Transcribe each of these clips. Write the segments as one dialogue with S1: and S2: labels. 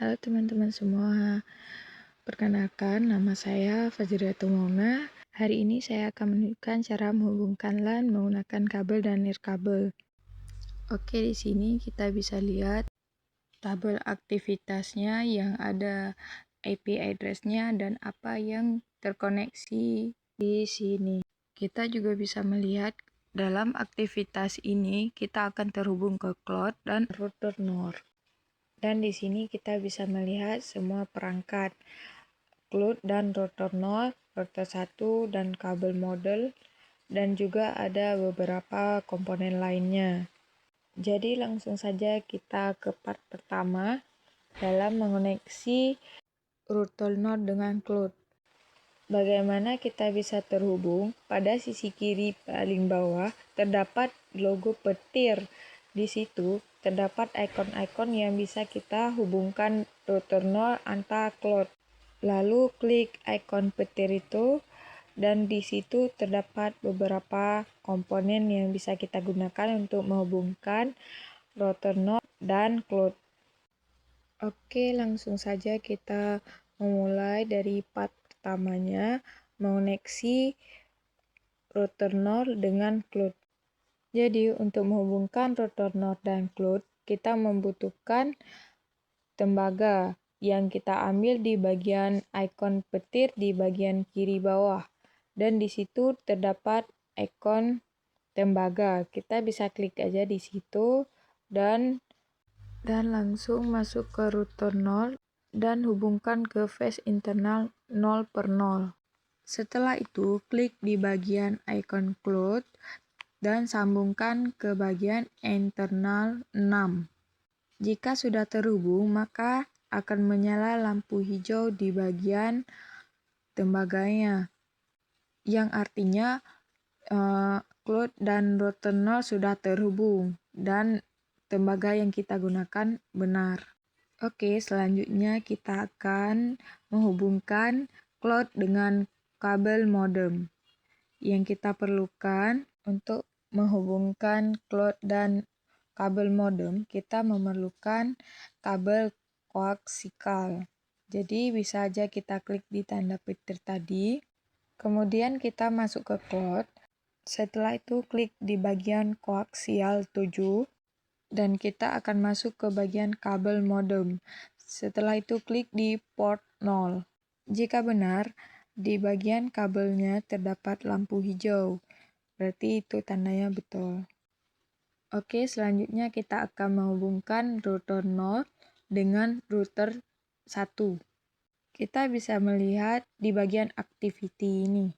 S1: Halo teman-teman semua, perkenalkan nama saya Fajriatul Mauna. Hari ini saya akan menunjukkan cara menghubungkan LAN menggunakan kabel dan nirkabel. Oke, di sini kita bisa lihat tabel aktivitasnya yang ada IP address-nya dan apa yang terkoneksi di sini. Kita juga bisa melihat dalam aktivitas ini kita akan terhubung ke cloud dan router NOR. Dan di sini kita bisa melihat semua perangkat cloud dan router 0, router 1, dan kabel model, dan juga ada beberapa komponen lainnya. Jadi langsung saja kita ke part pertama dalam mengoneksi router 0 dengan cloud. Bagaimana kita bisa terhubung? Pada sisi kiri paling bawah terdapat logo petir. Di situ terdapat ikon-ikon yang bisa kita hubungkan router 0 antar cloud. Lalu klik ikon petir itu dan di situ terdapat beberapa komponen yang bisa kita gunakan untuk menghubungkan router 0 dan cloud. Oke, langsung saja kita memulai dari part pertamanya, mengoneksi router 0 dengan cloud. Jadi, untuk menghubungkan router 0 dan cloud, kita membutuhkan tembaga yang kita ambil di bagian ikon petir di bagian kiri bawah. Dan di situ terdapat ikon tembaga. Kita bisa klik aja di situ dan langsung masuk ke router 0 dan hubungkan ke fase internal 0/0. Setelah itu, klik di bagian ikon cloud dan sambungkan ke bagian internal 6. Jika sudah terhubung, maka akan menyala lampu hijau di bagian tembaganya, yang artinya cloud dan router 0 sudah terhubung dan tembaga yang kita gunakan benar. Oke, selanjutnya kita akan menghubungkan cloud dengan kabel modem. Yang kita perlukan untuk menghubungkan cloud dan kabel modem, kita memerlukan kabel koaksial. Jadi bisa aja kita klik di tanda petir tadi, kemudian kita masuk ke cloud. Setelah itu klik di bagian koaksial 7 dan kita akan masuk ke bagian kabel modem. Setelah itu klik di port 0. Jika benar, di bagian kabelnya terdapat lampu hijau. Berarti itu tandanya betul. Oke, selanjutnya kita akan menghubungkan router 0 dengan router 1. Kita bisa melihat di bagian activity ini.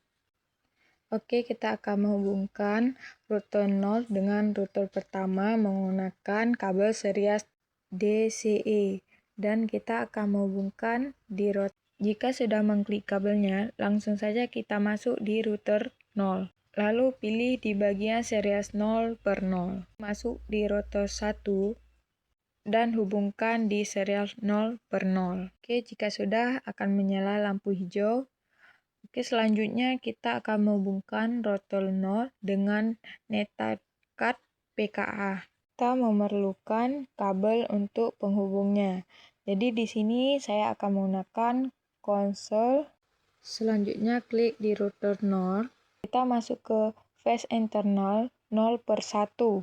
S1: Oke, kita akan menghubungkan router 0 dengan router pertama menggunakan kabel series DCE dan kita akan menghubungkan di router. Jika sudah mengklik kabelnya, langsung saja kita masuk di router 0. Lalu pilih di bagian series 0/0. Masuk di router 1 dan hubungkan di serial 0/0. Oke, jika sudah akan menyala lampu hijau. Oke, selanjutnya kita akan menghubungkan router 0 dengan netcard PKA. Kita memerlukan kabel untuk penghubungnya. Jadi di sini saya akan menggunakan konsol. Selanjutnya klik di router 0. Kita masuk ke fase internal 0/1.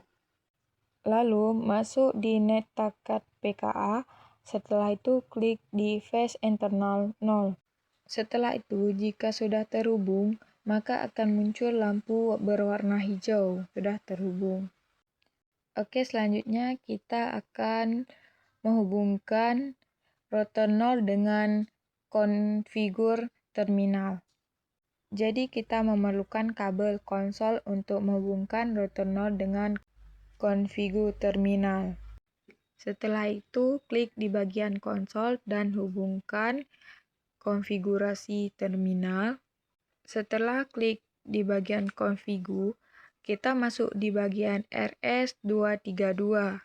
S1: Lalu masuk di netcard PKA. Setelah itu klik di fase internal 0. Setelah itu, jika sudah terhubung, maka akan muncul lampu berwarna hijau, sudah terhubung. Oke, selanjutnya kita akan menghubungkan router 0 dengan konfigur terminal. Jadi kita memerlukan kabel konsol untuk menghubungkan router 0 dengan konfigur terminal. Setelah itu, klik di bagian konsol dan hubungkan konfigurasi terminal. Setelah klik di bagian konfigur, kita masuk di bagian RS232.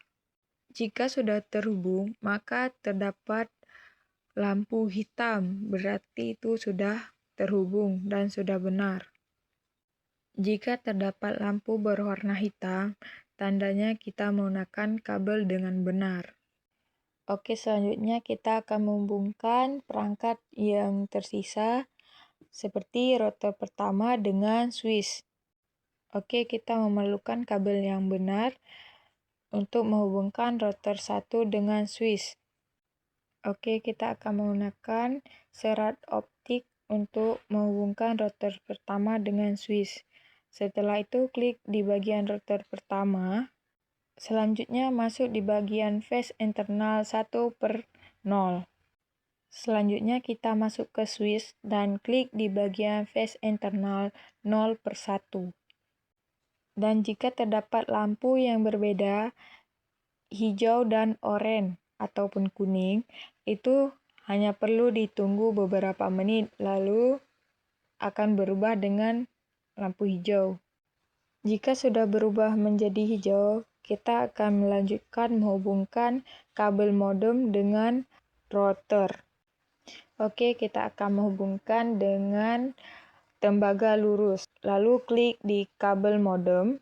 S1: Jika sudah terhubung, maka terdapat lampu hitam, berarti itu sudah terhubung dan sudah benar. Jika terdapat lampu berwarna hitam, tandanya kita menggunakan kabel dengan benar. Oke, selanjutnya kita akan menghubungkan perangkat yang tersisa seperti router pertama dengan switch. Oke, kita memerlukan kabel yang benar untuk menghubungkan router 1 dengan switch. Oke, kita akan menggunakan serat optik untuk menghubungkan router pertama dengan switch. Setelah itu, klik di bagian router pertama. Selanjutnya, masuk di bagian phase internal 1/0. Selanjutnya, kita masuk ke switch dan klik di bagian phase internal 0/1. Dan jika terdapat lampu yang berbeda, hijau dan oranye ataupun kuning, itu hanya perlu ditunggu beberapa menit, lalu akan berubah dengan lampu hijau. Jika sudah berubah menjadi hijau, kita akan melanjutkan menghubungkan kabel modem dengan router. Oke, kita akan menghubungkan dengan tembaga lurus. Lalu klik di kabel modem,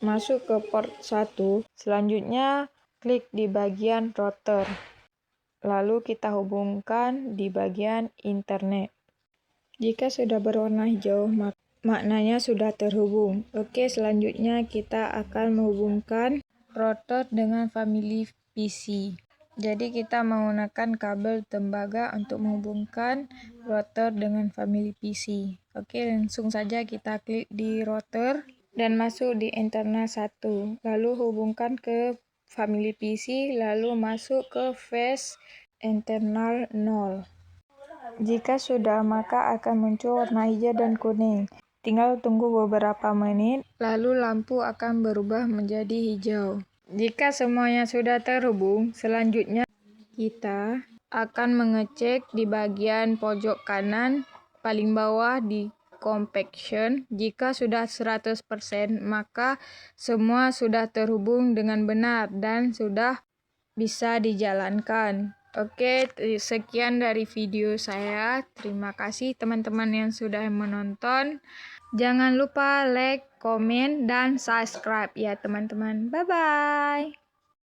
S1: masuk ke port 1, selanjutnya klik di bagian router. Lalu kita hubungkan di bagian internet. Jika sudah berwarna hijau, maknanya sudah terhubung. Oke, selanjutnya kita akan menghubungkan router dengan family PC. Jadi kita menggunakan kabel tembaga untuk menghubungkan router dengan family PC. Oke, langsung saja kita klik di router dan masuk di internal 1. Lalu hubungkan ke family PC, lalu masuk ke phase internal 0. Jika sudah, maka akan muncul warna hijau dan kuning. Tinggal tunggu beberapa menit, lalu lampu akan berubah menjadi hijau. Jika semuanya sudah terhubung, selanjutnya kita akan mengecek di bagian pojok kanan paling bawah di compaction. Jika sudah 100%, maka semua sudah terhubung dengan benar dan sudah bisa dijalankan. Oke, sekian dari video saya. Terima kasih teman-teman yang sudah menonton. Jangan lupa like, komen, dan subscribe ya teman-teman. Bye-bye.